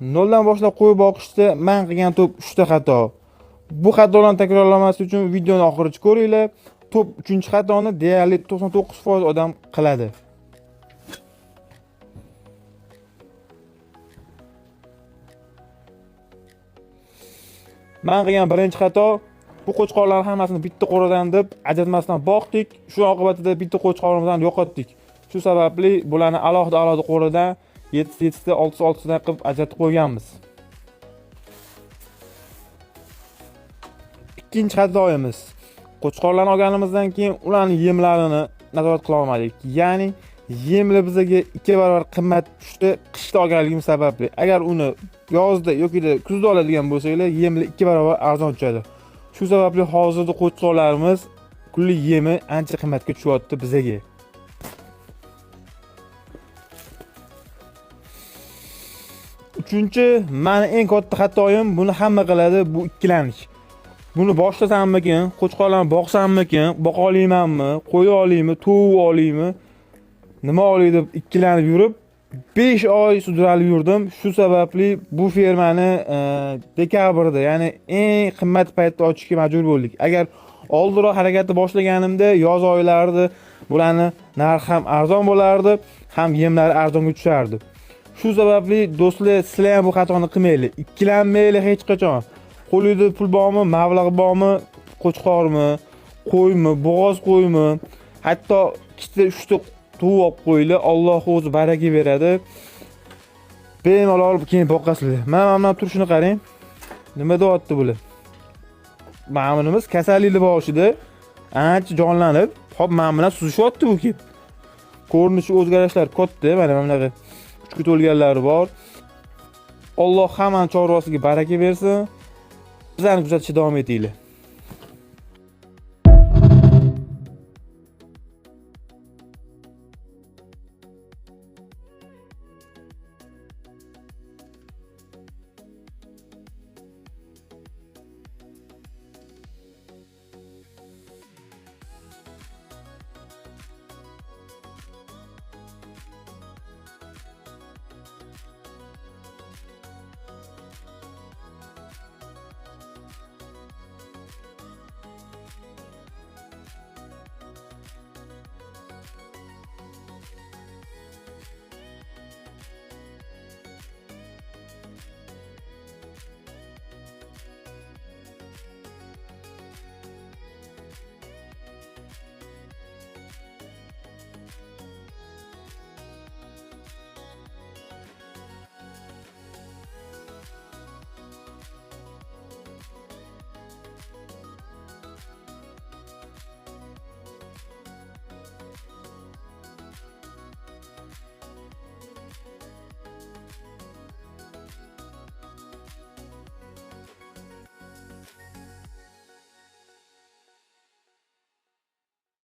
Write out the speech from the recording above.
noldan boshlab qo'y boqishda men qilgan to'p 3 ta xato. Bu xatolarni takrorlamaslik uchun videoni oxirigacha ko'ringlar. To'p 3-xatoni deyarli 99% odam qiladi. Men qilgan birinchi xato, bu qo'chqorlarning hammasini bitta qo'radan deb ajratmasdan boqdik. Shu oqibatida bitta qo'chqorimizni yo'qotdik. Shu sababli bularni alohida qo'radan 7 ta 6 ta qilib ajratib qo'yganmiz. Ikkinchi xatoyimiz, qo'chqorlarni olganimizdan keyin ularning yemlarini nazorat qila olmadik. Ya'ni yemlar bizga 2 barobar qimmat tushdi qishda olganligimiz sababli. Agar uni yozda yoki kuzda oladigan bo'lsanglar, yemlar 2 barobar arzon tushadi. Shu sababli hozirda qo'chqorlarimiz kunlik yemi ancha qimmatga tushyapti bizga. Uchinchi, meni eng katta xatoyim, buni hamma qiladi, bu ikkilanish. Buni boshlasammikin, qo'chqorlarni boqsammikin, boqa olmaymanmi, qo'y olaymi, tovuq olaymi, nima olay deb ikkilanib yurib, 5 oy sudralib yurdim. Shu sababli bu fermani dekabrda, ya'ni eng qimmat paytda ochishga majbur bo'ldik. Agar oldinroq harakatni boshlaganimda, yoz oylarida bularni narxi ham arzon bo'lardi, ham yemlari arzonga tushardi. Shu sababli do'stlar, sizlar ham bu xatoni qilmanglar. Ikkilanmanglar hech qachon. Qo'lingizda pul bormi, mablag' bormi, qo'chqormi, qo'ymi, bo'g'oz qo'ymi, hatto ikkita 3 ta tovuq olib qo'yinglar, Alloh o'zi baraka beradi. Bemalol keyin boqasizlar. Mana turishini qarang. Nima deyapti bular? Ma'murimiz kasalliklar boshida ancha jonlanib, hop men bilan suzishyapti bu kelib. Ko'rinishi o'zgarishlar katta, mana bunaqa kuchga to'lganlari bor. Alloh hamma chorvasiga baraka bersin. Bizlarni kuzatishda davom etinglar.